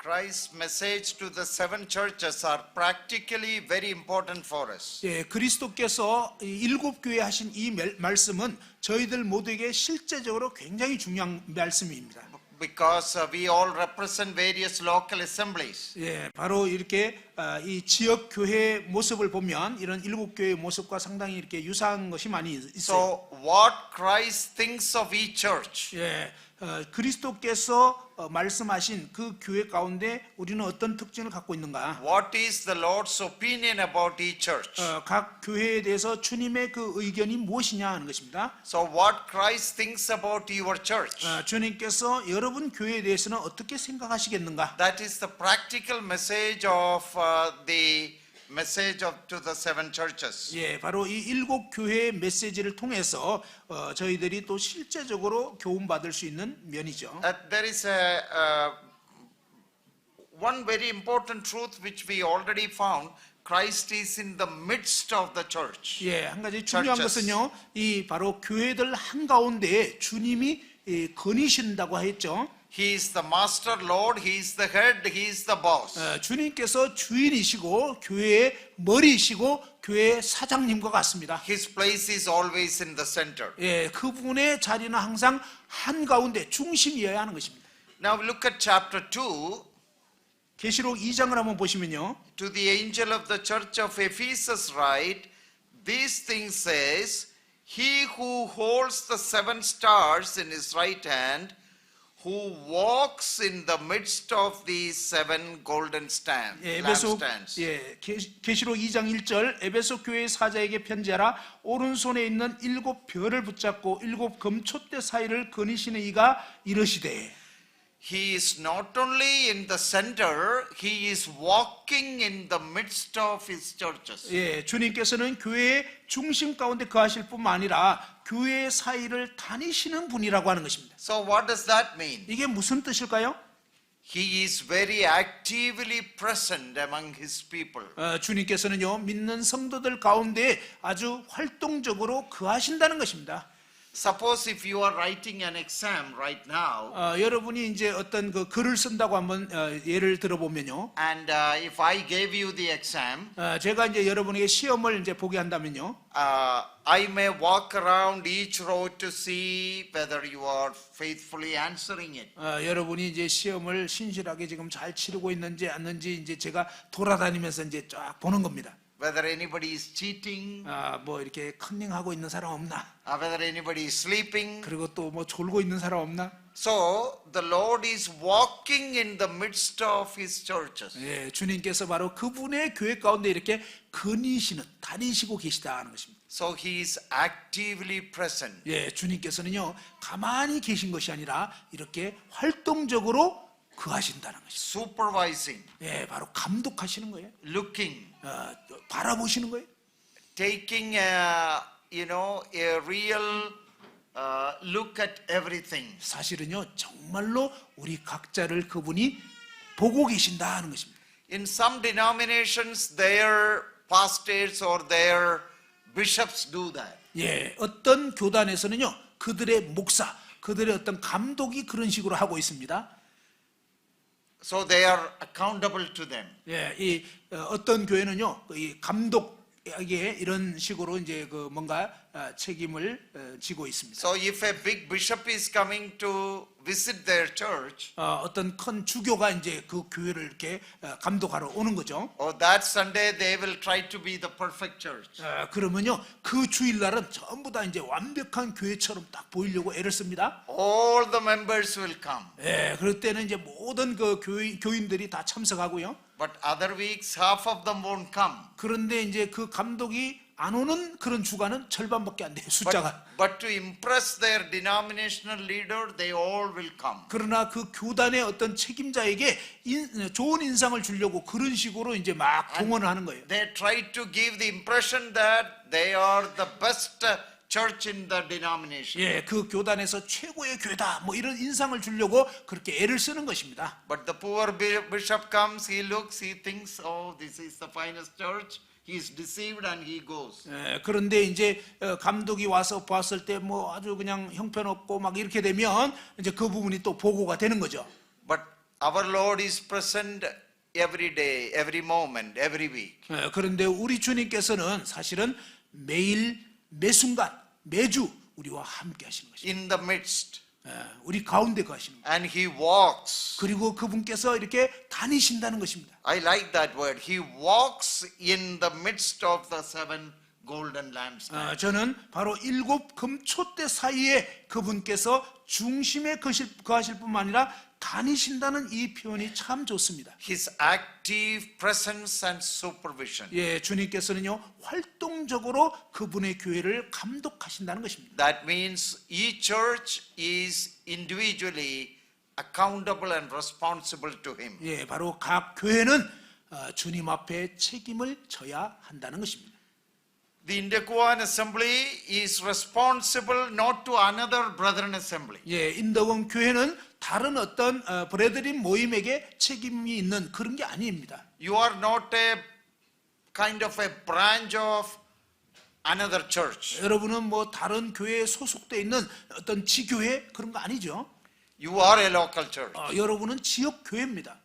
Christ's message to the seven churches are practically very important for us. 예, 그리스도께서 이 일곱 교회 하신 이 말씀은 저희들 모두에게 실제적으로 굉장히 중요한 말씀입니다. Because we all represent various local assemblies. 예, 바로 이렇게 이 지역 교회 모습을 보면 이런 일곱 교회 모습과 상당히 이렇게 유사한 것이 많이 있어요. So what Christ thinks of each church? 예, 그리스도께서 말씀하신 그 교회 가운데 우리는 어떤 특징을 갖고 있는가? What is the Lord's opinion about each church? 각 교회에 대해서 주님의 그 의견이 무엇이냐 하는 것입니다. So what Christ thinks about your church? 주님께서 여러분 교회에 대해서는 어떻게 생각하시겠는가? That is the practical message of the message to the seven churches. 예, 바로 이 일곱 교회의 메시지를 통해서 저희들이 또 실제적으로 교훈받을 수 있는 면이죠. There is one very important truth which we already found. Christ is in the midst of the church. 예, 한 가지 중요한 churches. 것은요, 이 바로 교회들 한 가운데에 주님이 거니신다고 했죠. He is the master Lord, He is the head, He is the boss. 주님께서 주인이시고 교회의 머리이시고 교회의 사장님과 같습니다. His place is always in the center. 예, 그분의 자리는 항상 한 가운데 중심이어야 하는 것입니다. Now look at chapter 2. 계시록 2장을 한번 보시면요. To the angel of the church of Ephesus write, these things says, He who holds the seven stars in his right hand, who walks in the midst of these seven golden 예, lampstands. 계시록 2장 1절 에베소 교회 사자에게 편지하라. 오른손에 있는 일곱 별을 붙잡고 일곱 금촛대 사이를 거니시는 이가 이르시되. He is not only in the center, he is walking in the midst of his churches. 예, 주님께서는 교회의 중심 가운데 거하실 뿐만 아니라 교회의 사이를 다니시는 분이라고 하는 것입니다. So what does that mean? 이게 무슨 뜻일까요? He is very actively present among his people. 주님께서는요, 믿는 성도들 가운데 아주 활동적으로 거하신다는 것입니다. Suppose if you are writing an exam right now, 여러분이 이제 어떤 그 글을 쓴다고 한번 예를 들어보면요. and if I gave you the exam, 제가 이제 여러분에게 시험을 이제 보게 한다면요. I may walk around each row to see whether you are faithfully answering it. 여러분이 이제 시험을 신실하게 지금 잘 치르고 있는지 않는지 이제 제가 돌아다니면서 이제 쫙 보는 겁니다. Whether anybody is cheating, 뭐 이렇게 컨닝하고 있는 사람 없나? whether anybody is sleeping. 그리고 또 뭐 졸고 있는 사람 없나? So the Lord is walking in the midst of his churches. 예, 주님께서 바로 그분의 교회 가운데 이렇게 거니시는, 다니시고 계시다 하는 것입니다. So he is actively present. 예, 주님께서는요, 가만히 계신 것이 아니라 이렇게 활동적으로 거하신다는 것입니다. Supervising, 예, 바로 감독하시는 거예요. looking, 바라보시는 거예요. taking a real look at everything. 사실은요, 정말로 우리 각자를 그분이 보고 계신다 하는 것입니다. In some denominations, their pastors or their bishops do that. 예, 어떤 교단에서는요, 그들의 목사, 그들의 어떤 감독이 그런 식으로 하고 있습니다. So they are accountable to them. 예, 이 어떤 교회는요, 이 감독에게 이런 식으로 이제 그 뭔가 책임을 지고 있습니다. So if a big bishop is coming to visit their church, 어떤 큰 주교가 이제 그 교회를 이렇게 감독하러 오는 거죠. that Sunday they will try to be the perfect church. 그러면요, 그 주일날은 전부 다 이제 완벽한 교회처럼 딱 보이려고 애를 씁니다. All the members will come. 예, 그럴 때는 이제 모든 그 교인들이 다 참석하고요. But other weeks, half of them won't come. 그런데 이제 그 감독이 안 오는 그런 주간은 절반밖에 안 돼요, 숫자가. But to impress their denominational leader, they all will come. 그러나 그 교단의 어떤 책임자에게 좋은 인상을 주려고 그런 식으로 이제 막 동원을 하는 거예요. They try to give the impression that they are the best church in the denomination. 예, 그 교단에서 최고의 교회다, 뭐 이런 인상을 주려고 그렇게 애를 쓰는 것입니다. But the poor bishop comes, he looks, he thinks, oh, this is the finest church. He is deceived and he goes. 예, 그런데 이제 감독이 와서 봤을 때 뭐 아주 그냥 형편없고 막 이렇게 되면 이제 그 부분이 또 보고가 되는 거죠. But Our Lord is present every day, every moment, every week. 그런데 우리 주님께서는 사실은 매일, 매 순간, 매주 우리와 함께 하시는 것입니다. In the midst. 우리 가운데 거하시는 거예요. And He walks. 그리고 그분께서 이렇게 다니신다는 것입니다. I like that word. He walks in the midst of the seven golden lampstands. 저는 바로 7 금촛대 사이에 그분께서 중심에 거하실 뿐만 아니라 다니신다는 이 표현이 참 좋습니다. His active presence and supervision. 예, 주님께서는요 활동적으로 그분의 교회를 감독하신다는 것입니다. That means each church is individually accountable and responsible to Him. 예, 바로 각 교회는 주님 앞에 책임을 져야 한다는 것입니다. The Indokuan assembly is responsible not to another brethren assembly. 예, 인덕원 교회는 다른 어떤 브레드린 모임에게 책임이 있는 그런 게 아닙니다. You are not a kind of a branch of another church. 여러분은 뭐 다른 교회에 소속돼 있는 어떤 지교회 그런 거 아니죠. You are a local church. 여러분은 지역 교회입니다.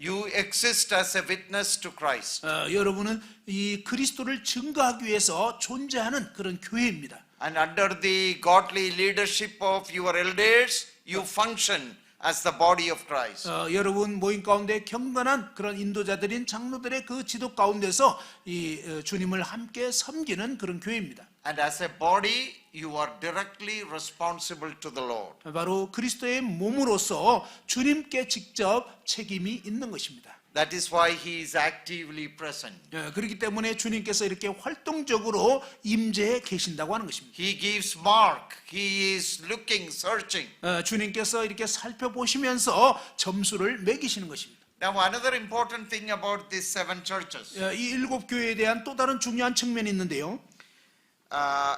You exist as a witness to Christ. 여러분은 이 그리스도를 증거하기 위해서 존재하는 그런 교회입니다. And under the godly leadership of your elders, you function as the body of Christ. 여러분 모임 가운데 경건한 그런 인도자들인 장로들의 그 지도 가운데서 이 주님을 함께 섬기는 그런 교회입니다. And as a body, you are directly responsible to the Lord. 바로 그리스도의 몸으로서 주님께 직접 책임이 있는 것입니다. That is why He is actively present. 그렇기 때문에 주님께서 이렇게 활동적으로 임재해 계신다고 하는 것입니다. He gives mark. He is looking, searching. 주님께서 이렇게 살펴보시면서 점수를 매기시는 것입니다. Now, another important thing about these seven churches. 이 7 교회에 대한 또 다른 중요한 측면이 있는데요.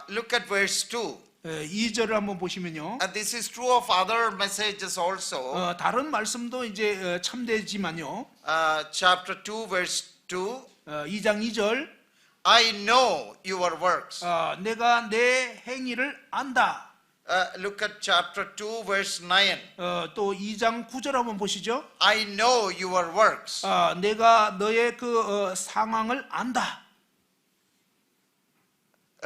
Look at verse 2. 2절을 한번 보시면요. And this is true of other messages also. 다른 말씀도 이제 참되지만요. Chapter 2, verse 2. 2장 2절. I know your works. 내가 내 행위를 안다. Look at chapter 2, verse 9. 또 2장 9절 한번 보시죠. I know your works. 내가 너의 그 상황을 안다.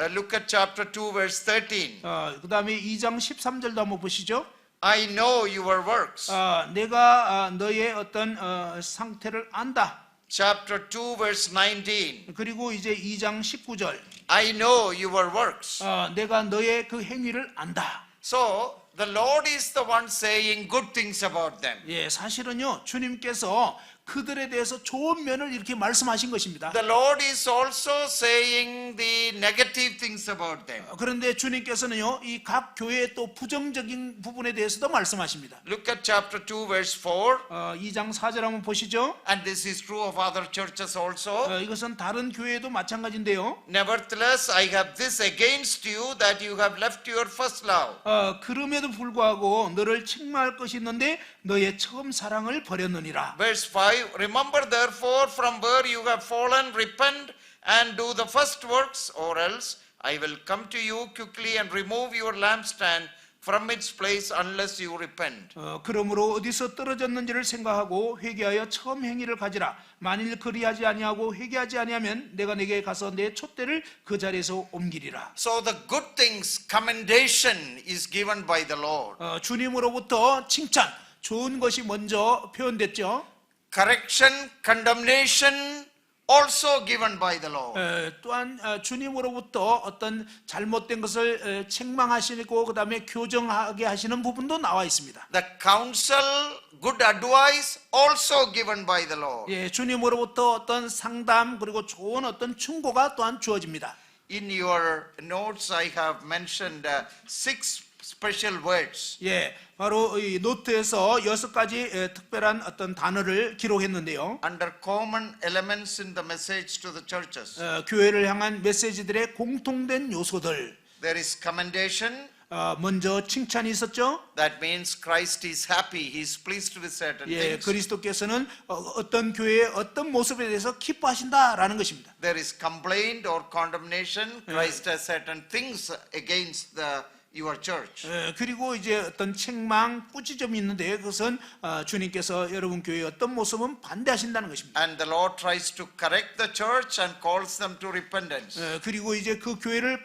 Look at chapter 2, verse 13. 그 다음에 2장 13절도 한번 보시죠. I know your works. 내가 너의 어떤 상태를 안다. Chapter 2, verse 19. 그리고 이제 2장 19절. I know your works. 내가 너의 그 행위를 안다. So, the Lord is the one saying good things about them. 예, 사실은요, 주님께서 그들에 대해서 좋은 면을 이렇게 말씀하신 것입니다. The Lord is also saying the negative things about them. 그런데 주님께서는요, 이 각 교회의 또 부정적인 부분에 대해서도 말씀하십니다. Look at chapter 2, verse 4. 2장 4절 한번 보시죠. And this is true of other churches also. 이것은 다른 교회도 마찬가지인데요. Nevertheless, I have this against you, that you have left your first love. 그럼에도 불구하고 너를 책망할 것이 있는데 너의 처음 사랑을 버렸느니라. Verse 5. Remember therefore from where you have fallen, repent and do the first works, or else I will come to you quickly and remove your lampstand from its place unless you repent. 그러므로 어디서 떨어졌는지를 생각하고 회개하여 처음 행위를 가지라. 만일 그리하지 아니하고 회개하지 아니하면 내가 내게 가서 내 촛대를 그 자리에서 옮기리라. So the good things, commendation is given by the Lord. 주님으로부터 칭찬, 좋은 것이 먼저 표현됐죠. Correction, condemnation also given by the Lord. 또한 주님으로부터 어떤 잘못된 것을 책망하시고 그 다음에 교정하게 하시는 부분도 나와 있습니다. The counsel, good advice also given by the Lord. 예, 주님으로부터 어떤 상담 그리고 좋은 어떤 충고가 또한 주어집니다. In your notes, I have mentioned 6 special words. 예, 바로 이 노트에서 6가지 특별한 어떤 단어를 기록했는데요. Under common elements in the message to the churches. 교회를 향한 메시지들의 공통된 요소들. There is commendation. 먼저 칭찬이 있었죠. That means Christ is happy. He is pleased with certain 예, things. 그리스도께서는 어떤 교회의 어떤 모습에 대해서 기뻐하신다라는 것입니다. There is complaint or condemnation. Christ has certain things against the your church. 그리고 이제 어떤 책망, 꾸짖음이 있는데 그것은 주님께서 여러분 교회의 어떤 모습은 반대하신다는 것입니다. And the Lord tries to correct the church and calls them to repentance. 그리고 이제 그 교회를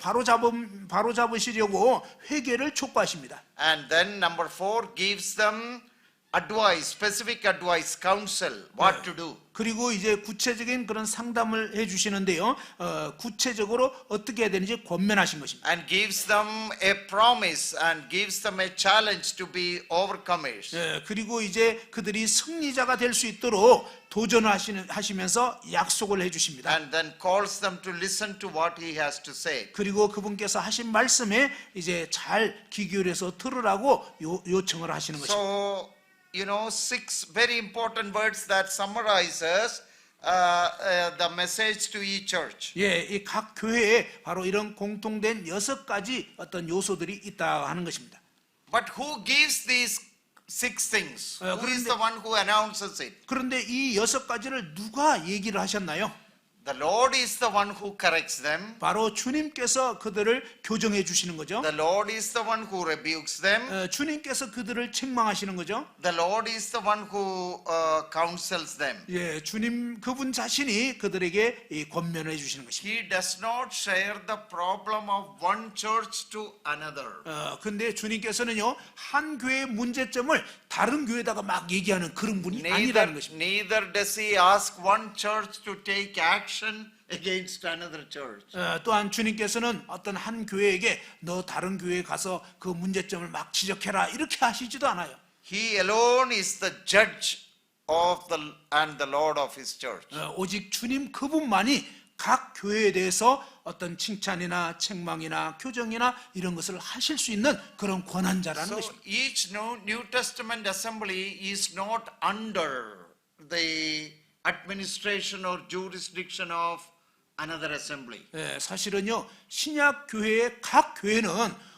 바로잡으시려고 회개를 촉구하십니다. And then number 4 gives them advice, specific advice, counsel, what to do. 그리고 이제 구체적인 그런 상담을 해주시는데요. 구체적으로 어떻게 해야 되는지 권면하신 것입니다. And gives them a promise and gives them a challenge to be overcomers. 그리고 이제 그들이 승리자가 될 수 있도록 도전을 하시면서 약속을 해주십니다. And then calls them to listen to what he has to say. 그리고 그분께서 하신 말씀에 이제 잘 귀 기울여서 들으라고 요청을 하시는 것입니다. So, you know, 6 very important words that summarizes the message to each church. 이 각 교회에 바로 이런 공통된 6가지 어떤 요소들이 있다 하는 것입니다. But who gives these 6 things? Who is the one who announces it? 그런데 이 6가지를 누가 얘기를 하셨나요? The Lord is the one who corrects them. 바로 주님께서 그들을 교정해 주시는 거죠. The Lord is the one who rebukes them. 주님께서 그들을 책망하시는 거죠. The Lord is the one who counsels them. 주님 그분 자신이 그들에게 이 권면을 해 주시는 것입니다. He does not share the problem of one church to another. 근데 주님께서는요 한 교회의 문제점을 다른 교회에다가 막 얘기하는 그런 분이 아니라는 것입니다. Neither does he ask one church to take action against another church. 또한 주님께서는 어떤 한 교회에게 너 다른 교회에 가서 그 문제점을 막 지적해라 이렇게 하시지도 않아요. He alone is the judge of and the Lord of his church. 오직 주님 그분만이 각 교회에 대해서 어떤 칭찬이나 책망이나 교정이나 이런 것을 하실 수 있는 그런 권한자라는 So 것입니다. each New Testament assembly is not under the administration or jurisdiction of another assembly. 사실은요 신약 교회의 각 교회는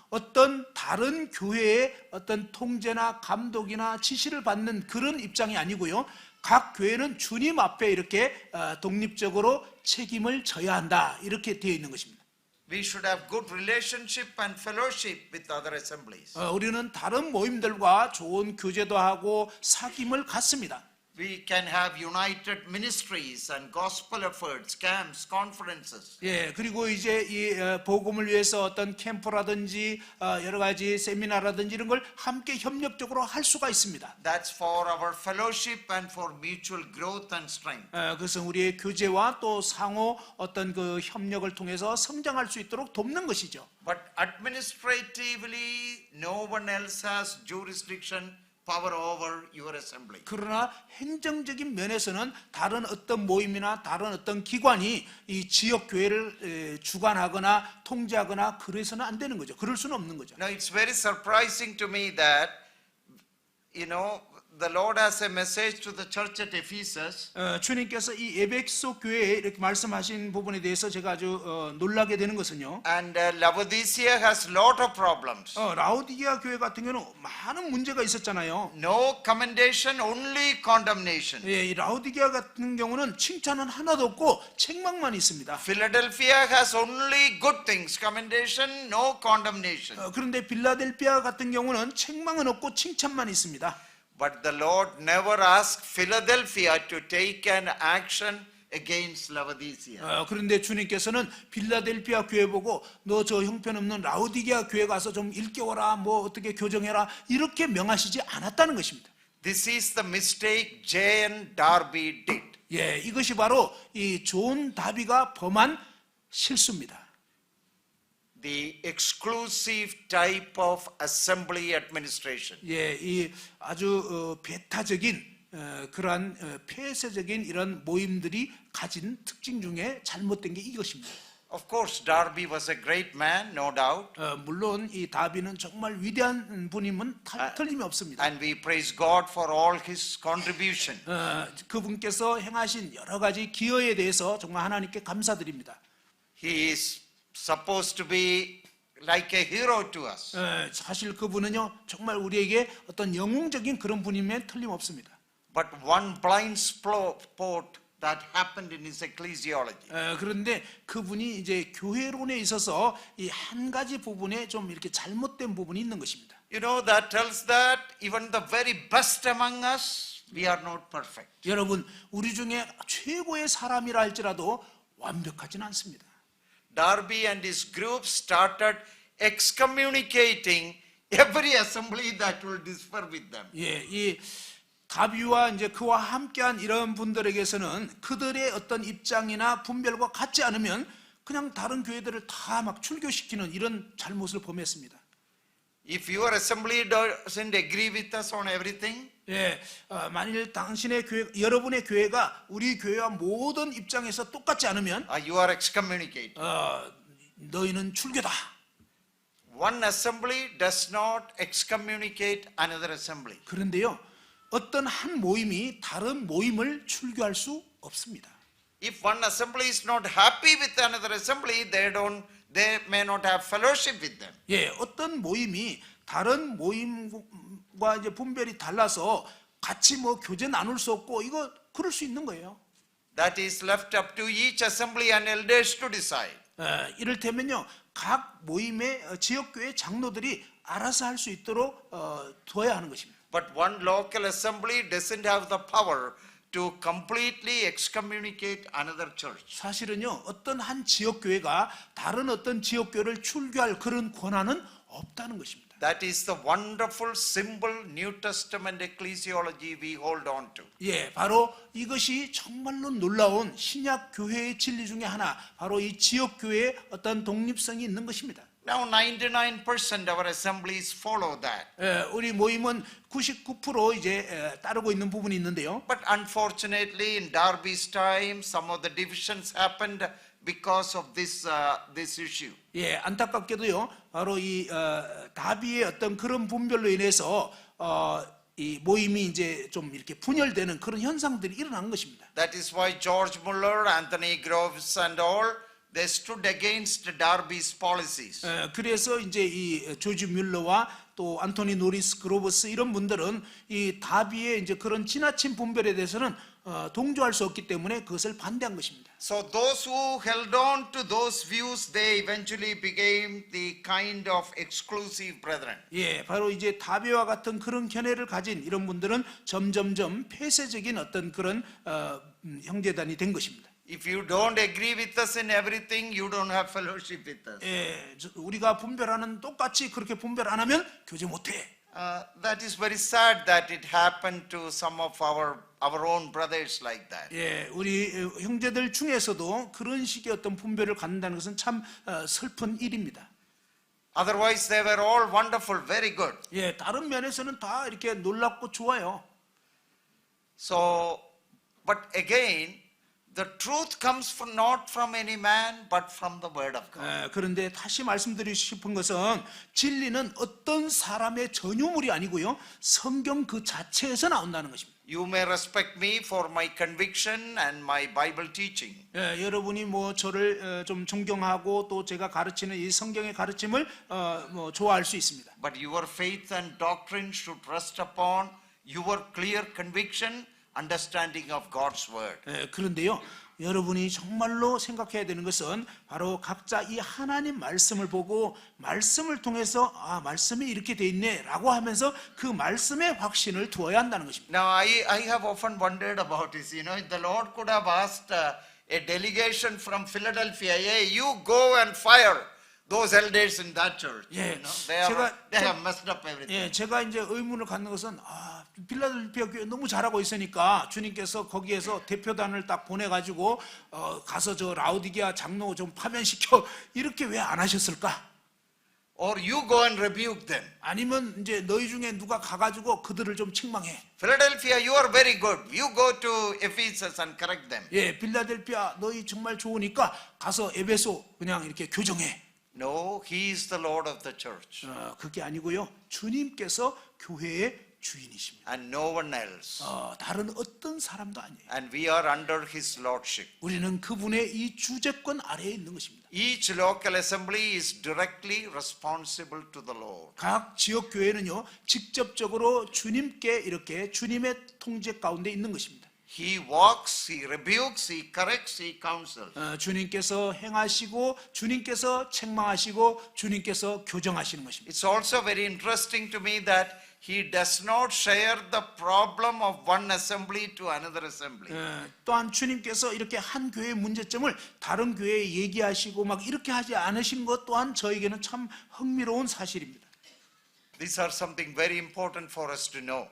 어떤 다른 교회의 어떤 통제나 감독이나 지시를 받는 그런 입장이 아니고요. 각 교회는 주님 앞에 이렇게 독립적으로 책임을 져야 한다 이렇게 되어 있는 것입니다. We should have good relationship and fellowship with other assemblies. 우리는 다른 모임들과 좋은 교제도 하고 사귐을 갖습니다. We can have united ministries and gospel efforts, camps, conferences. 그리고 이제 이 복음을 위해서 어떤 캠프라든지 여러 가지 세미나라든지 이런 걸 함께 협력적으로 할 수가 있습니다. That's for our fellowship and for mutual growth and strength. 그것은 우리의 교제와 또 상호 어떤 그 협력을 통해서 성장할 수 있도록 돕는 것이죠. But administratively, no one else has jurisdiction, power over your assembly. 그러나 행정적인 면에서는 다른 어떤 모임이나 다른 어떤 기관이 이 지역 교회를 주관하거나 통제하거나 그래서는 안 되는 거죠. 그럴 수는 없는 거죠. Now it's very surprising to me that, you know, the Lord has a message to the church at Ephesus. 주님께서 이 에베소 교회에 이렇게 말씀하신 부분에 대해서 제가 아주 놀라게 되는 것은요. And Laodicea has lot of problems. 라오디게아 교회 같은 경우는 많은 문제가 있었잖아요. No commendation, only condemnation. 이 라오디게아 같은 경우는 칭찬은 하나도 없고 책망만 있습니다. Philadelphia has only good things, commendation, no condemnation. 그런데 빌라델피아 같은 경우는 책망은 없고 칭찬만 있습니다. But the Lord never asked Philadelphia to take an action against Laodicea. 그런데 주님께서는 빌라델피아 교회 보고 너 저 형편없는 라오디게아 교회 가서 좀 일깨워라 뭐 어떻게 교정해라 이렇게 명하시지 않았다는 것입니다. This is the mistake J.N. Darby did. 이것이 바로 이 존 다비가 범한 실수입니다. The exclusive type of assembly administration. 이 아주 배타적인 그러한 폐쇄적인 이런 모임들이 가진 특징 중에 잘못된 게 이것입니다. Of course, Darby was a great man, no doubt. 물론 이 다비는 정말 위대한 분임은 틀림이 없습니다. And we praise God for all his contribution. 그분께서 행하신 여러 가지 기여에 대해서 정말 하나님께 감사드립니다. He is supposed to be like a hero to us. 사실 그분은요 정말 우리에게 어떤 영웅적인 그런 분임에 틀림없습니다. But one blind spot that happened in his ecclesiology. 그런데 그분이 이제 교회론에 있어서 이 한 가지 부분에 좀 이렇게 잘못된 부분이 있는 것입니다. You know, that tells that even the very best among us, we are not perfect. 여러분, 우리 중에 최고의 사람이라 할지라도 완벽하진 않습니다. Darby and his group started excommunicating every assembly that will differ with them. 예, 이 다비와 이제 그와 함께한 이런 분들에게서는 그들의 어떤 입장이나 분별과 같지 않으면 그냥 다른 교회들을 다 막 출교시키는 이런 잘못을 범했습니다. If your assembly doesn't agree with us on everything, 예, 만일 당신의 교회, 여러분의 교회가 우리 교회와 모든 입장에서 똑같지 않으면 you are excommunicated. 너희는 출교다. One assembly does not excommunicate another assembly. 그런데요, 어떤 한 모임이 다른 모임을 출교할 수 없습니다. If one assembly is not happy with another assembly, they may not have fellowship with them. 예, 어떤 모임이 다른 모임과 이제 분별이 달라서 같이 뭐 교제 나눌 수 없고 이거 그럴 수 있는 거예요. That is left up to each assembly and elders to decide. 이를테면요, 각 모임의 지역교회 장로들이 알아서 할 수 있도록 둬야 하는 것입니다. But one local assembly doesn't have the power to completely excommunicate another church. 사실은요, 어떤 한 지역교회가 다른 어떤 지역교회를 출교할 그런 권한은 없다는 것입니다. That is the wonderful symbol New Testament ecclesiology we hold on to. 예, 바로 이것이 정말로 놀라운 신약 교회의 진리 중에 하나, 바로 이 지역교회의 어떤 독립성이 있는 것입니다. Now 99% our assemblies follow that. 우리 모임은 99% 이제 따르고 있는 부분이 있는데요. But unfortunately in Darby's time some of the divisions happened because of this issue. 예, 안타깝게도요, 바로 이 다비의 어떤 그런 분별로 인해서 이 모임이 이제 좀 이렇게 분열되는 그런 현상들이 일어난 것입니다. That is why George Muller, Anthony Groves and all they stood against Darby's policies. 그래서 이제 이 조지 뮬러와 또 안토니 노리스 그로버스 이런 분들은 이 다비의 이제 그런 지나친 분별에 대해서는 동조할 수 없기 때문에 그것을 반대한 것입니다. So those who held on to those views, they eventually became the kind of exclusive brethren. 예, 바로 이제 다비와 같은 그런 견해를 가진 이런 분들은 점점점 폐쇄적인 어떤 그런 형제단이 된 것입니다. If you don't agree with us in everything, you don't have fellowship with us. 예, 우리가 분별하는 똑같이 그렇게 분별 안 하면 교제 못 해. That is very sad that it happened to some of our own brothers like that. 예, 우리 형제들 중에서도 그런 식의 어떤 분별을 갖는다는 것은 참 슬픈 일입니다. Otherwise, they were all wonderful, very good. 예, 다른 면에서는 다 이렇게 놀랍고 좋아요. So, but again, the truth comes not from any man, but from the word of God. 그런데 다시 말씀드리고 싶은 것은 진리는 어떤 사람의 전유물이 아니고요, 성경 그 자체에서 나온다는 것입니다. You may respect me for my conviction and my Bible teaching. 예, 여러분이 뭐 저를 좀 존경하고 또 제가 가르치는 이 성경의 가르침을 뭐 좋아할 수 있습니다. But your faith and doctrine should rest upon your clear conviction, understanding of God's word. 그런데요, 여러분이 정말로 생각해야 되는 것은 바로 각자 이 하나님 말씀을 보고 말씀을 통해서 말씀이 이렇게 돼 있네 라고 하면서 그 말씀의 확신을 두어야 한다는 것입니다. Now I have often wondered about this. You know, the Lord could have asked a delegation from Philadelphia, hey, you go and fire those elders in that church. 예, You know, they have messed up everything. 예, 제가 이제 의문을 갖는 것은 빌라델피아 교회 너무 잘하고 있으니까 주님께서 거기에서 대표단을 딱 보내가지고 가서 저 라우디게아 장로 좀 파면시켜 이렇게 왜 안 하셨을까? Or you go and rebuke them. 아니면 이제 너희 중에 누가 가가지고 그들을 좀 책망해. Philadelphia, you are very good. You go to Ephesus and correct them. 예, 빌라델피아 너희 정말 좋으니까 가서 에베소 그냥 이렇게 교정해. No, he is the Lord of the church. 그게 아니고요, 주님께서 교회의 주인이십니다. And no one else. 다른 어떤 사람도 아니에요. And we are under his lordship. 우리는 그분의 이 주재권 아래에 있는 것입니다. Each local assembly is directly responsible to the Lord. 각 지역 교회는요, 직접적으로 주님께 이렇게 주님의 통제 가운데 있는 것입니다. He walks, he rebukes, he corrects, he counsels. 주님께서 행하시고 주님께서 책망하시고 주님께서 교정하시는 것입니다. It's also very interesting to me that he does not share the problem of one assembly to another assembly. 또한 주님께서 이렇게 한 교회의 문제점을 다른 교회에 얘기하시고 막 이렇게 하지 않으신 것 또한 저에게는 참 흥미로운 사실입니다. These are something very important for us to know.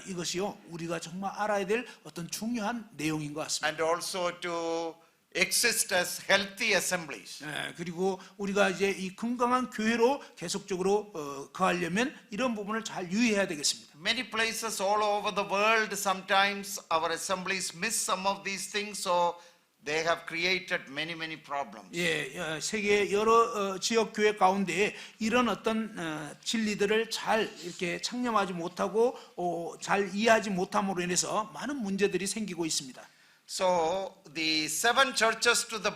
이것이요 우리가 정말 알아야 될 어떤 중요한 내용인 것 같습니다. And also to exist as healthy assemblies. 그리고 우리가 이제 이 건강한 교회로 계속적으로 거하려면 이런 부분을 잘 유의해야 되겠습니다. Many places all over the world, sometimes our assemblies miss some of these things, so they have created many problems. 세계 여러 지역 교회 가운데 이런 어떤 진리들을 잘 이렇게 창념하지 못하고 잘 이해하지 못함으로 인해서 많은 문제들이 생기고 있습니다. So the seven churches to the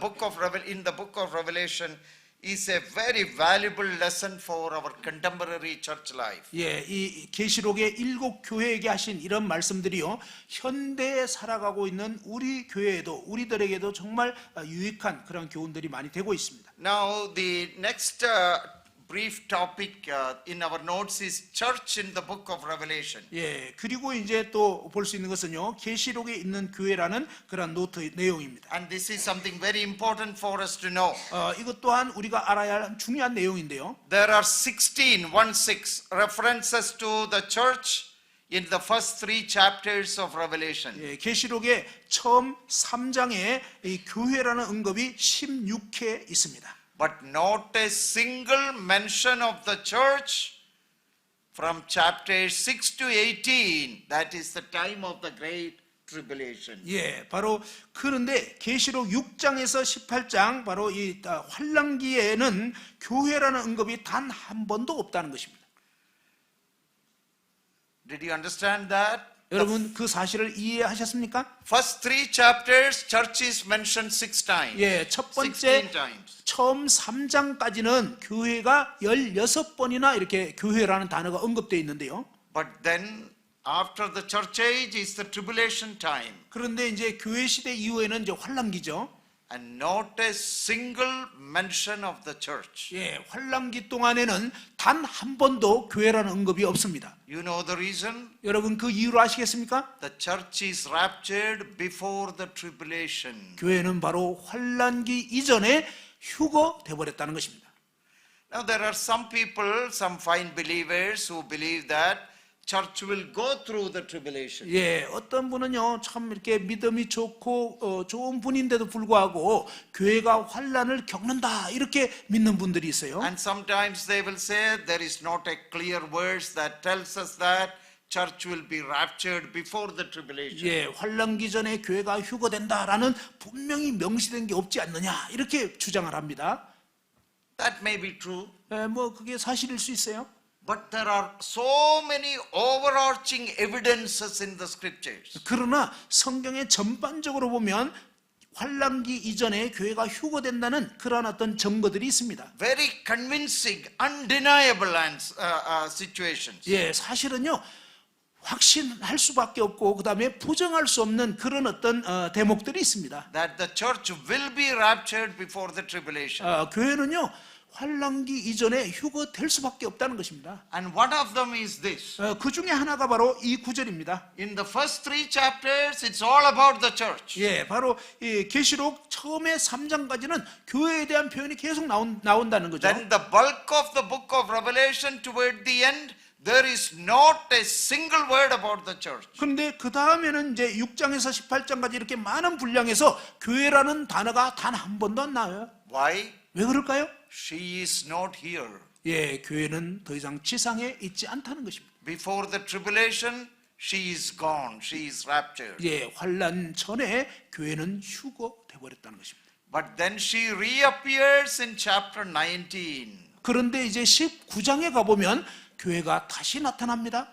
in the book of Revelation is a very valuable lesson for our contemporary church life. 이 계시록의 7 교회에게 하신 이런 말씀들이요 현대에 살아가고 있는 우리 교회에도 우리들에게도 정말 유익한 그런 교훈들이 많이 되고 있습니다. Now the next brief topic in our notes is church in the book of Revelation. 그리고 이제 또 볼 수 있는 것은요 계시록에 있는 교회라는 그런 노트 내용입니다. And this is something very important for us to know. 이것 또한 우리가 알아야 할 중요한 내용인데요. There are 16 references to the church in the first 3 chapters of Revelation. 계시록의 처음 3장에 이 교회라는 언급이 16회 있습니다. But not a single mention of the church from chapters 6 to 18. That is the time of the great tribulation. 바로 그런데 계시록 6장에서 18장 바로 이 환란기에는 교회라는 언급이 단 한 번도 없다는 것입니다. Did you understand that? 여러분 그 사실을 이해하셨습니까? First 3 chapters, church is mentioned 6 times. 첫 번째 16 times. 처음 3장까지는 교회가 16번이나 이렇게 교회라는 단어가 언급되어 있는데요. But then after the church age is the tribulation time. 그런데 이제 교회 시대 이후에는 이제 환란기죠. And not a single mention of the church. 환란기 동안에는 단 한 번도 교회라는 언급이 없습니다. You know the reason? 여러분 그 이유를 아시겠습니까? The church is raptured before the tribulation. 교회는 바로 환란기 이전에 휴거돼 버렸다는 것입니다. Now there are some people, some fine believers who believe that church will go through the tribulation. 어떤 분은요 참 이렇게 믿음이 좋고 좋은 분인데도 불구하고 교회가 환란을 겪는다 이렇게 믿는 분들이 있어요. And sometimes they will say there is not a clear verse that tells us that church will be raptured before the tribulation. 환란기 전에 교회가 휴거된다라는 분명히 명시된 게 없지 않느냐 이렇게 주장을 합니다. That may be true. 뭐 그게 사실일 수 있어요. But there are so many overarching evidences in the scriptures. 그러나 성경에 전반적으로 보면 환란기 이전에 교회가 휴거된다는 그러한 어떤 증거들이 있습니다. Very convincing, undeniable situations. 사실은요 확신할 수밖에 없고 그 다음에 부정할 수 없는 그런 어떤 대목들이 있습니다. That the church will be raptured before the tribulation. 교회는요 환란기 이전에 휴거될 수밖에 없다는 것입니다. And one of them is this. 그 중에 하나가 바로 이 구절입니다. In the first 3 chapters, it's all about the church. 바로 이 계시록 처음에 3장까지는 교회에 대한 표현이 계속 나온다는 거죠. Then the bulk of the book of Revelation toward the end, there is not a single word about the church. 그런데 그 다음에는 이제 6장에서 18장까지 이렇게 많은 분량에서 교회라는 단어가 단 한 번도 안 나와요. Why? 왜 그럴까요? She is not here. 교회는 더 이상 지상에 있지 않다는 것입니다. Before the tribulation, she is gone. She is raptured. 환란 전에 교회는 휴거돼 버렸다는 것입니다. But then she reappears in chapter 19. 그런데 이제 19장에 가보면 교회가 다시 나타납니다.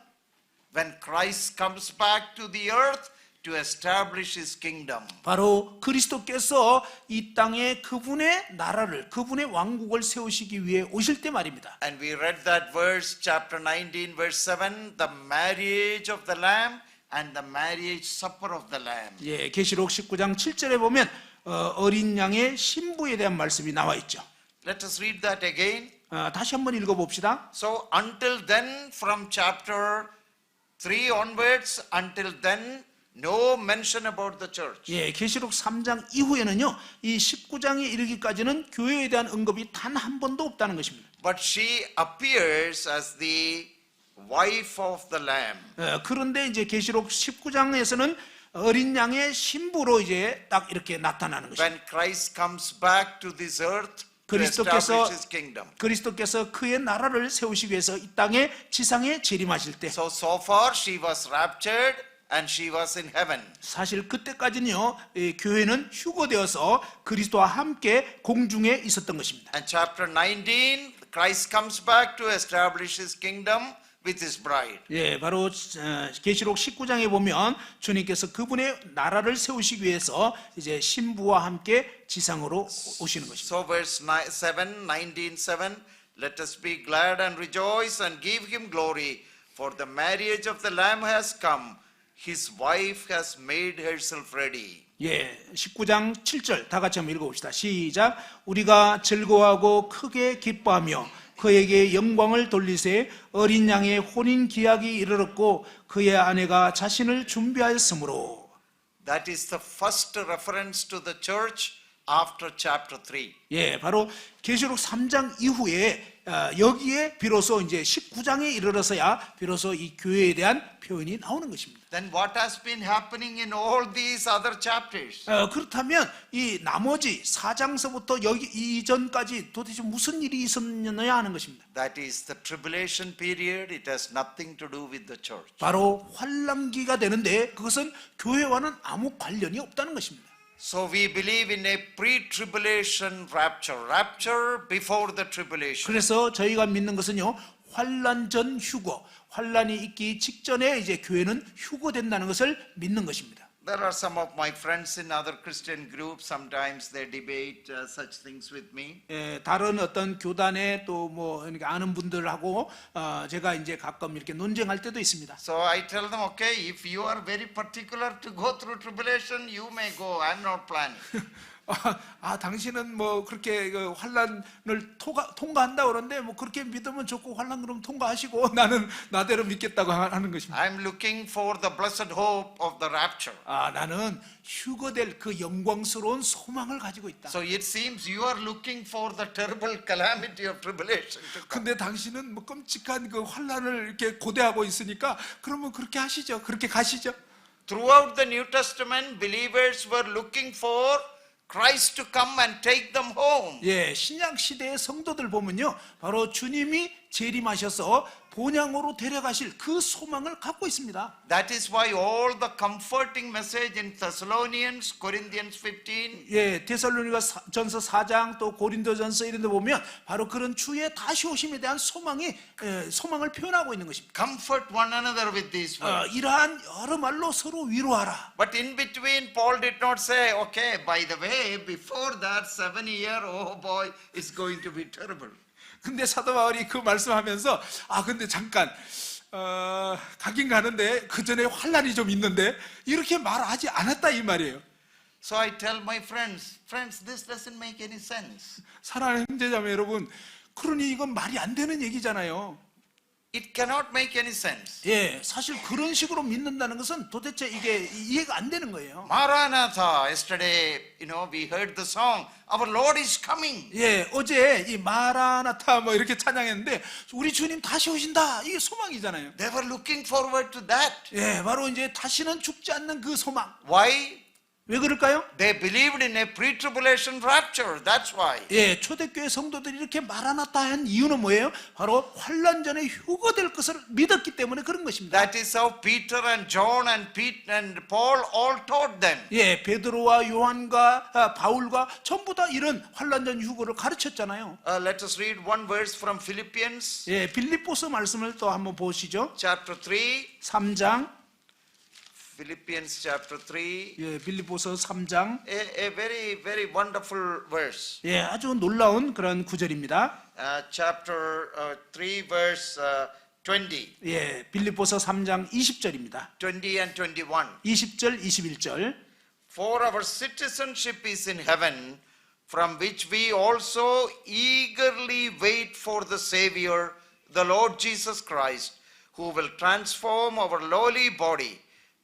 When Christ comes back to the earth to establish his kingdom. 바로 그리스도께서 이 땅에 그분의 나라를, 그분의 왕국을 세우시기 위해 오실 때 말입니다. And we read that verse, chapter 19, verse 7, the marriage of the Lamb and the marriage supper of the Lamb. 예, 계시록 19장 7절에 보면 어린 양의 신부에 대한 말씀이 나와 있죠. Let us read that again. 다시 한번 읽어봅시다. So until then, from chapter 3 onwards, until then, no mention about the church. 예, 계시록 3장 이후에는요, 이 19장에 이르기까지는 교회에 대한 언급이 단 한 번도 없다는 것입니다. But she appears as the wife of the Lamb. 그런데 이제 계시록 19장에서는 어린 양의 신부로 이제 딱 이렇게 나타나는 것입니다. When Christ comes back to this earth to establish his kingdom. 그리스도께서 그의 나라를 세우시기 위해서 이 땅에 지상에 재림하실 때, So far she was raptured and she was in heaven. 사실 그때까지는요, 이 교회는 휴거되어서 그리스도와 함께 공중에 있었던 것입니다. And chapter 19, Christ comes back to establish his kingdom with his bride. 예, 바로 계시록 19장에 보면 주님께서 그분의 나라를 세우시기 위해서 이제 신부와 함께 지상으로 오시는 것입니다. So verse 19:7, let us be glad and rejoice and give him glory, for the marriage of the Lamb has come. His wife has made herself ready. 예, 19장 7절 다 같이 한번 읽어봅시다. 시작. 우리가 즐거워하고 크게 기뻐하며 그에게 영광을 돌리세. 어린 양의 혼인 기약이 이르렀고 그의 아내가 자신을 준비하였으므로. That is the first reference to the church after chapter 3. 예, 바로 계시록 3장 이후에 여기에 비로소 이제 19장에 이르러서야 비로소 이 교회에 대한 표현이 나오는 것입니다. Then what has been happening in all these other chapters? 그렇다면 이 나머지 4장서부터 여기 이전까지 도대체 무슨 일이 있었느냐 하는 것입니다. That is the tribulation period. It has nothing to do with the church. 바로 환란기가 되는데 그것은 교회와는 아무 관련이 없다는 것입니다. So we believe in a pre-tribulation rapture. Rapture before the tribulation. 그래서 저희가 믿는 것은요, 환란 전 휴거, 환란이 있기 직전에 이제 교회는 휴거된다는 것을 믿는 것입니다. There are some of my friends in other Christian groups. Sometimes they debate such things with me. 다른 어떤 교단에 또 뭐 아는 분들하고 제가 이제 가끔 이렇게 논쟁할 때도 있습니다. So I tell them, okay, if you are very particular to go through tribulation, you may go. I'm not planning. 당신은 뭐 그렇게 그 환란을 통과한다 그러는데 뭐 그렇게 믿으면 좋고 환란 그럼 통과하시고 나는 나대로 믿겠다고 하는 것입니다. I'm looking for the blessed hope of the rapture. 나는 휴거될 그 영광스러운 소망을 가지고 있다. So it seems you are looking for the terrible calamity of tribulation to come. 근데 당신은 뭐 끔찍한 그 환란을 이렇게 고대하고 있으니까 그러면 그렇게 하시죠. 그렇게 가시죠. Throughout the New Testament, believers were looking for Christ to come and take them home. 예, 신약 시대의 성도들 보면요, 바로 주님이 재림하셔서 본향으로 데려가실 그 소망을 갖고 있습니다. That is why all the comforting message in Thessalonians, Corinthians 15, 예, 데살로니가전서 4장 또 고린도전서 이런 데 보면 바로 그런 주의 다시 오심에 대한 소망을 표현하고 있는 것입니다. comfort one another with these words. 이러한 여러 말로 서로 위로하라. But in between, Paul did not say, okay, by the way, before that 7 year, oh boy, it's going to be terrible. 근데 사도 바울이 그 말씀하면서 근데 잠깐 가긴 가는데 그 전에 환란이 좀 있는데 이렇게 말하지 않았다 이 말이에요. So I tell my friends, this doesn't make any sense. 사랑하는 형제자매 여러분, 그러니 이건 말이 안 되는 얘기잖아요. It cannot make any sense. 예, 사실 그런 식으로 믿는다는 것은 도대체 이게 이해가 안 되는 거예요. Maranatha, yesterday, we heard the song, our Lord is coming. 예, 어제 이 마라나타 뭐 이렇게 찬양했는데 우리 주님 다시 오신다. 이게 소망이잖아요. They were looking forward to that. 예, 바로 이제 다시는 죽지 않는 그 소망. Why? 왜 그럴까요? They believed in a pre-tribulation rapture. That's why. 예, 초대교회 성도들이 이렇게 마라나타 한 이유는 뭐예요? 바로 환란 전에 휴거될 것을 믿었기 때문에 그런 것입니다. That is how Peter and John and Paul all taught them. 예, 베드로와 요한과 바울과 전부 다 이런 환란 전 휴거를 가르쳤잖아요. Let us read one verse from Philippians, 예, 빌립보서 말씀을 또 한번 보시죠. chapter 3. 3장. Philippians chapter 3. 예, 빌립보서 3장. A very, very wonderful verse. 예, 아주 놀라운 그런 구절입니다. Chapter 3, verse 20. 예, 빌립보서 3장 20절입니다. 20 and 21. 20절, 21절. For our citizenship is in heaven, from which we also eagerly wait for the Savior, the Lord Jesus Christ, who will transform our lowly body,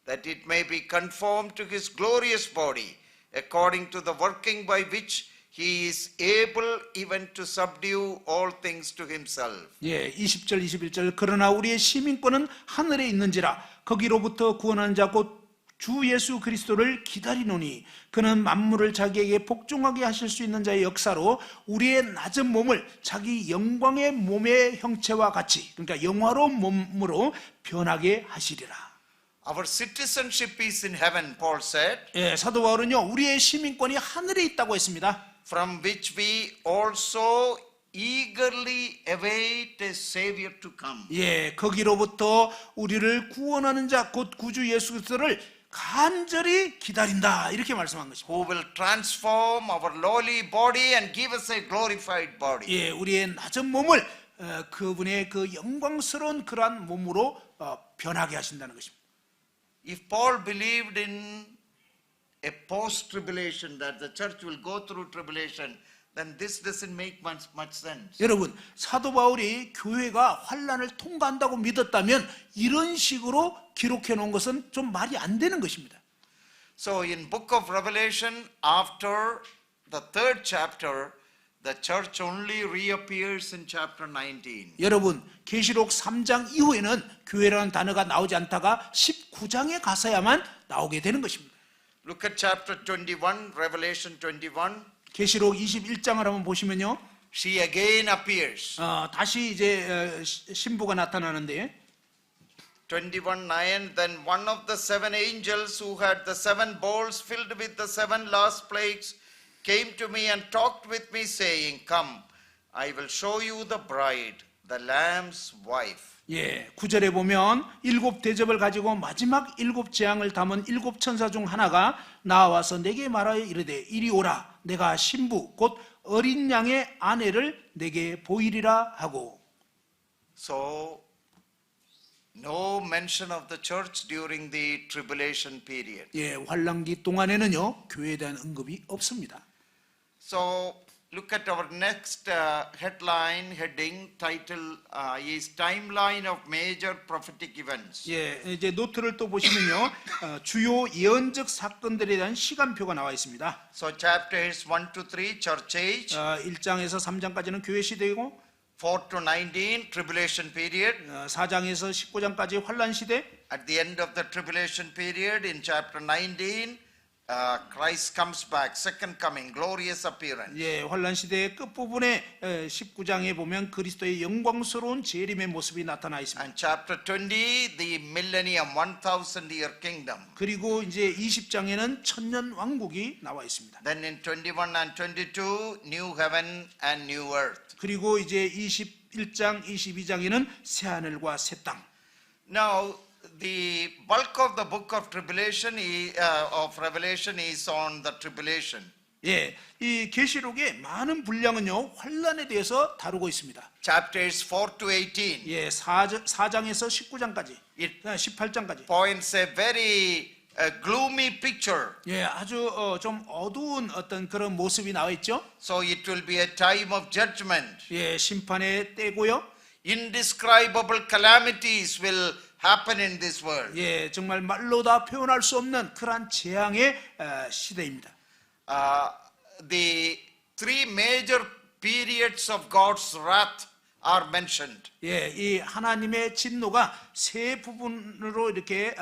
that it may be conformed to his glorious body, according to the working by which he is able even to subdue all things to himself. 예, 20절, 21절. 그러나 우리의 시민권은 하늘에 있는지라 거기로부터 구원하는 자 곧 주 예수 그리스도를 기다리노니 그는 만물을 자기에게 복종하게 하실 수 있는 자의 역사로 우리의 낮은 몸을 자기 영광의 몸의 형체와 같이, 그러니까 영화로운 몸으로 변하게 하시리라. Our citizenship is in heaven, Paul said, 예, 사도 바울은요, 우리의 시민권이 하늘에 있다고 했습니다. from which we also eagerly await a Savior to come. 예, 거기로부터 우리를 구원하는 자 곧 구주 예수 그리스도를 간절히 기다린다, 이렇게 말씀한 것입니다. Who will transform our lowly body and give us a glorified body. 예, 우리의 낮은 몸을 그분의 그 영광스러운 그러한 몸으로 변하게 하신다는 것입니다. If Paul believed in a post-tribulation, that the church will go through tribulation, then this doesn't make much sense. 여러분, 사도 바울이 교회가 환난을 통과한다고 믿었다면 이런 식으로 기록해 놓은 것은 좀 말이 안 되는 것입니다. So in book of Revelation, after the third chapter, the church only reappears in chapter 19. 여러분, 계시록 3장 이후에는 교회라는 단어가 나오지 않다가 19장에 가서야만 나오게 되는 것입니다. Look at chapter 21, Revelation 21. 계시록 21장을 한번 보시면요, She again appears. 다시 이제 신부가 나타나는데 21:9. Then one of the seven angels who had the seven bowls filled with the seven last plagues came to me and talked with me, saying, Come, I will show you the bride, the Lamb's wife. 예, 9절에 보면 일곱 대접을 가지고 마지막 일곱 재앙을 담은 일곱 천사 중 하나가 나와서 내게 말하여 이르되 이리 오라, 내가 신부 곧 어린 양의 아내를 내게 보이리라 하고. So, no mention of the church during the tribulation period. 예, 환란기 동안에는요, 교회에 대한 언급이 없습니다. So, look at our next heading, title is Timeline of Major Prophetic Events. 예, 이제 노트를 또 보시면요, 주요 예언적 사건들에 대한 시간표가 나와 있습니다. So chapters 1 to 3, church age. 1장에서 3장까지는 교회 시대이고 4 to 19, tribulation period. 4장에서 19장까지 환란 시대. At the end of the tribulation period, in chapter 19, Christ comes back, second coming, glorious appearance. 예, 환란 시대의 끝부분에 19장에 보면 그리스도의 영광스러운 재림의 모습이 나타나 있습니다. And chapter 20, the millennium, 1000-year kingdom. 그리고 이제 20장에는 천년 왕국이 나와 있습니다. Then in 21 and 22, new heaven and new earth. 그리고 이제 21장, 22장에는 새 하늘과 새 땅. Now, the bulk of the book of of Revelation is on the tribulation. 예, 이 계시록의 많은 분량은요, 환란에 대해서 다루고 있습니다. Chapters 4 to 18. 예, 4장에서 19장까지, 18장까지. Points a very gloomy picture. 예, 아주 좀 어두운 어떤 그런 모습이 나와 있죠. So it will be a time of judgment. 예, 심판의 때고요. Indescribable calamities will happen in this world. 예, 정말 말로 다 표현할 수 없는 그러한 재앙의 시대입니다. The three major periods of God's wrath are mentioned. 예, 이 하나님의 진노가 세 부분으로 이렇게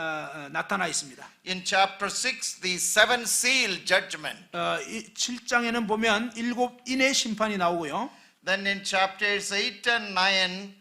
나타나 있습니다. In chapter 6, the seven seal judgment. 7장에는 보면 일곱 인의 심판이 나오고요. Then in chapters 8 and 9,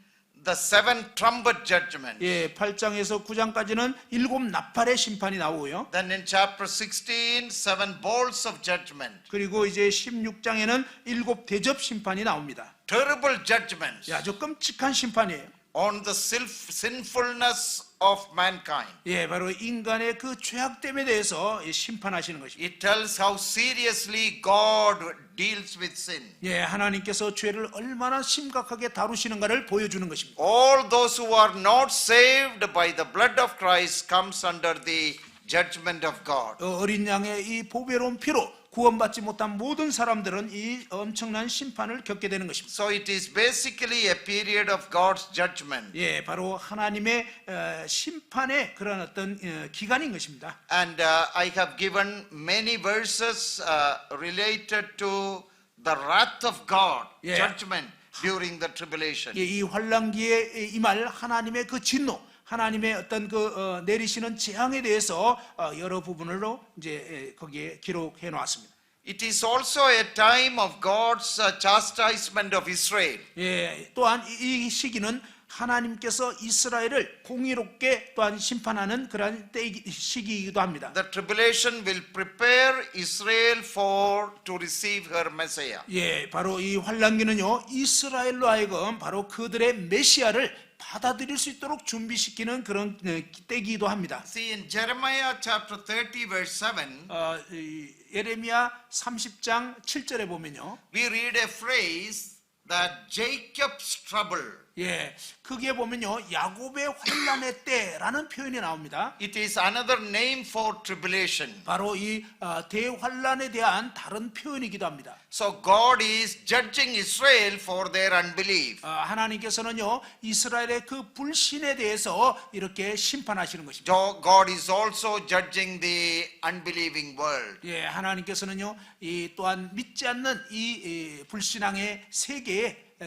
the seven trumpet judgment. 예, 8장에서 9장까지는 일곱 나팔의 심판이 나오고요. Then in chapter 16, seven bowls of judgment. 그리고 이제 16장에는 일곱 대접 심판이 나옵니다. Terrible judgments 예, 아주 끔찍한 심판이에요. on the sinfulness of mankind. 예, 바로 인간의 그 죄악됨에 대해서 심판하시는 것입니다. It tells how seriously God deals with sin. 예, 하나님께서 죄를 얼마나 심각하게 다루시는가를 보여주는 것입니다. All those who are not saved by the blood of Christ comes under the judgment of God. 어린 양의 이 보배로운 피로 구원받지 못한 모든 사람들은 이 엄청난 심판을 겪게 되는 것입니다. So it is basically a period of God's judgment. 예, 바로 하나님의 심판의 그런 어떤 기간인 것입니다. And I have given many verses related to the wrath of God, Yeah. judgment during the tribulation. 예, 이 환란기에 임할 하나님의 그 진노, 하나님의 어떤 그 내리시는 재앙에 대해서 여러 부분으로 이제 거기에 기록해 놓았습니다. It is also a time of God's chastisement of Israel. 예, 또한 이 시기는 하나님께서 이스라엘을 공의롭게 또한 심판하는 그런 시기이기도 합니다. The tribulation will prepare Israel to receive her Messiah. 예, 바로 이 환란기는요 이스라엘로 하여금 바로 그들의 메시아를 받아들일 수 있도록 준비시키는 그런 때이기도 합니다. See, in Jeremiah chapter 30 verse 7, 예레미야 30장 7절에 보면요. we read a phrase that Jacob's trouble. 예, 거기에 보면요 야곱의 환란의 때라는 표현이 나옵니다. It is another name for tribulation. 바로 이 대환란에 대한 다른 표현이기도 합니다. So God is judging Israel for their unbelief. 하나님께서는요 이스라엘의 그 불신에 대해서 이렇게 심판하시는 것입니다. God is also judging the unbelieving world. 예, 하나님께서는요 이 또한 믿지 않는 이 불신앙의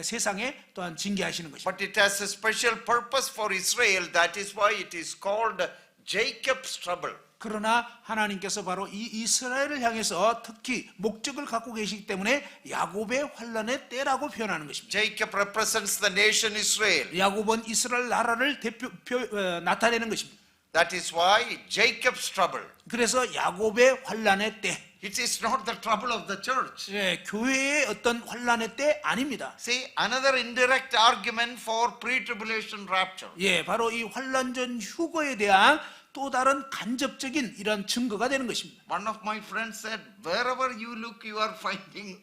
세상에 또한 징계하시는 것입니다. But it has a special purpose for Israel. That is why it is called Jacob's trouble. 그러나 하나님께서 바로 이 이스라엘을 향해서 특히 목적을 갖고 계시기 때문에 야곱의 환란의 때라고 표현하는 것입니다. Jacob represents the nation Israel. 야곱은 이스라엘 나라를 나타내는 것입니다. That is why Jacob's trouble. 그래서 야곱의 환란의 때, It is not the trouble of the church. 예, 교회의 어떤 환란의 때 아닙니다. See, another indirect argument for pre-tribulation rapture. 예, 바로 이 환란 전 휴거에 대한 또 다른 간접적인 이런 증거가 되는 것입니다. One of my friends said, wherever you look, you are finding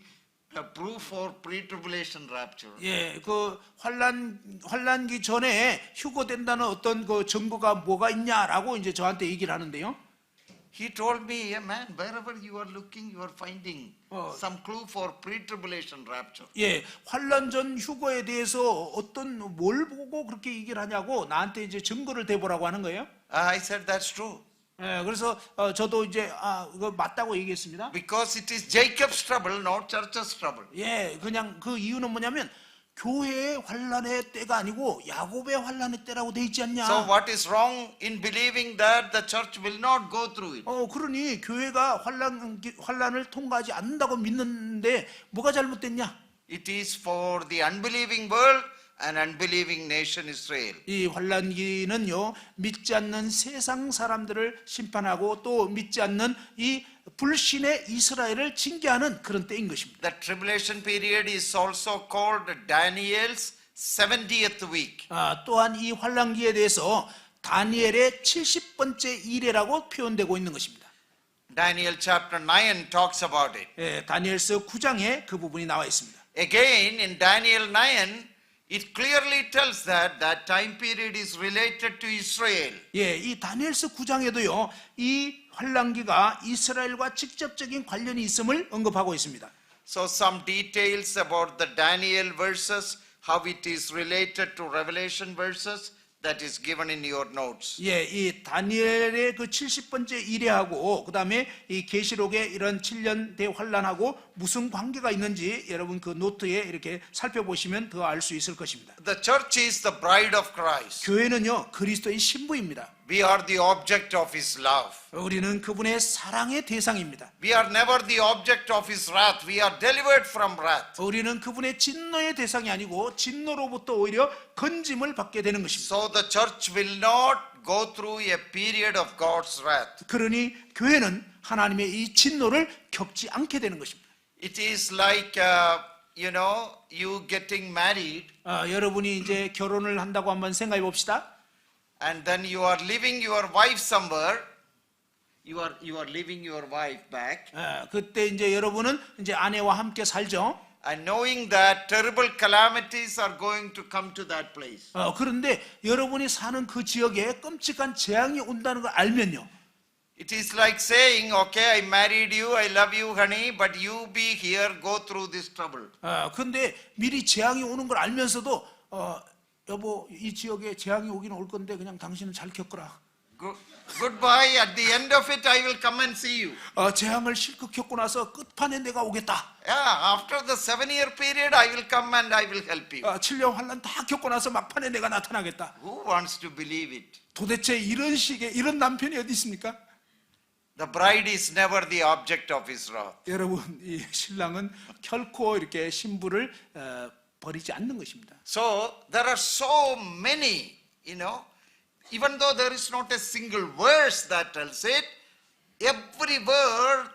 a proof for pre-tribulation rapture. 예, 그 환란기 전에 휴거된다는 어떤 그 증거가 뭐가 있냐라고 이제 저한테 얘기를 하는데요. He told me, yeah, man, wherever you are looking, you are finding some clue for pre-tribulation rapture. 예, 환란 전 휴거에 대해서 어떤 뭘 보고 그렇게 얘기를 하냐고 나한테 이제 증거를 대보라고 하는 거예요. I said, that's true. 예, 그래서 저도 이제 이거 맞다고 얘기했습니다. Because it is Jacob's trouble, not church's trouble. 예, 그냥 그 이유는 뭐냐면 교회의 환란의 때가 아니고 야곱의 환란의 때라고 돼 있지 않냐. So what is wrong in believing that the church will not go through it? 그러니 교회가 환란을 통과하지 않는다고 믿는데 뭐가 잘못됐냐? It is for the unbelieving world and unbelieving nation Israel. 이 환란기는요 믿지 않는 세상 사람들을 심판하고 또 믿지 않는 이 불신의 이스라엘을 징계하는 그런 때인 것입니다. The tribulation period is also called Daniel's 70th week. 또한 이 환란기에 대해서 다니엘의 70번째 이래라고 표현되고 있는 것입니다. Daniel chapter 9 talks about it. 예, 다니엘서 9장에 그 부분이 나와 있습니다. Again, in Daniel 9, it clearly tells that that time period is related to Israel. 예, 이 다니엘서 9장에도요 이 환란기가 이스라엘과 직접적인 관련이 있음을 언급하고 있습니다. So some details about the Daniel verses, how it is related to Revelation verses, that is given in your notes. 예, 이 다니엘의 그 70번째 이래하고 그다음에 이 계시록의 이런 7년 대환란하고 무슨 관계가 있는지 여러분 그 노트에 이렇게 살펴보시면 더 알 수 있을 것입니다. The church is the bride of Christ. 교회는요 그리스도의 신부입니다. We are the object of his love. 우리는 그분의 사랑의 대상입니다. We are never the object of his wrath. We are delivered from wrath. 우리는 그분의 진노의 대상이 아니고 진노로부터 오히려 건짐을 받게 되는 것입니다. So the church will not go through a period of God's wrath. 그러니 교회는 하나님의 이 진노를 겪지 않게 되는 것입니다. It is like, you getting married. 여러분이 이제 결혼을 한다고 한번 생각해 봅시다. and then you are leaving your wife somewhere. You are leaving your wife back, 그때 이제 여러분은 이제 아내와 함께 살죠. and knowing that terrible calamities are going to come to that place. 그런데 여러분이 사는 그 지역에 끔찍한 재앙이 온다는 걸 알면요. It is like saying, okay, I married you, I love you, honey, but you be here, go through this trouble. 근데 미리 재앙이 오는 걸 알면서도 여보 이 지역에 재앙이 오긴 올 건데 그냥 당신은 잘 겪어라. Goodbye. At the end of it, I will come and see you. 재앙을 실컷 겪고 나서 끝판에 내가 오겠다. Yeah, after the 7-year period, I will come and I will help you. 7년 환란 다 겪고 나서 막판에 내가 나타나겠다. Who wants to believe it? 도대체 이런 남편이 어디 있습니까? The bride is never the object of his wrath. 여러분, 이 신랑은 결코 이렇게 신부를 버리지 않는 것입니다. So there are so many, even though there is not a single verse that tells it, everywhere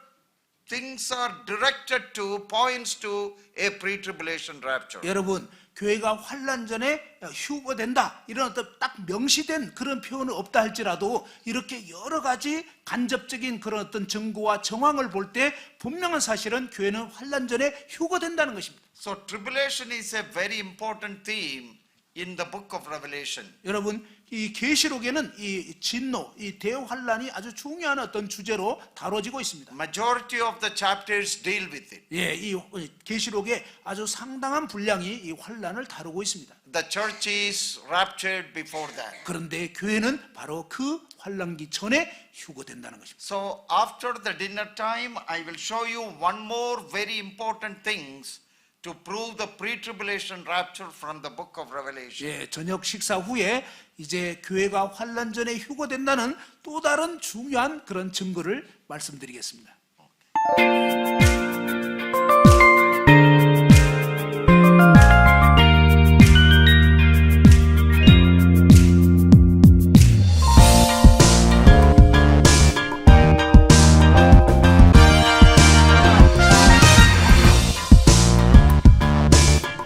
things are directed to, points to a pre-tribulation rapture. 여러분, 교회가 환란 전에 휴거된다 이런 어떤 딱 명시된 그런 표현은 없다 할지라도 이렇게 여러 가지 간접적인 그런 어떤 증거와 정황을 볼 때 분명한 사실은 교회는 환란 전에 휴거된다는 것입니다. So tribulation is a very important theme in the book of Revelation. 여러분, 이 계시록에는 이 진노, 이 대환란이 아주 중요한 어떤 주제로 다뤄지고 있습니다. Majority of the chapters deal with it. 예, 이 계시록에 아주 상당한 분량이 이 환란을 다루고 있습니다. The church is raptured before that. 그런데 교회는 바로 그 환란기 전에 휴거된다는 것입니다. So after the dinner time, I will show you one more very important things to prove the pre-tribulation rapture from the book of Revelation. 예, 저녁 식사 후에 이제 교회가 환란 전에 휴거된다는 또 다른 중요한 그런 증거를 말씀드리겠습니다.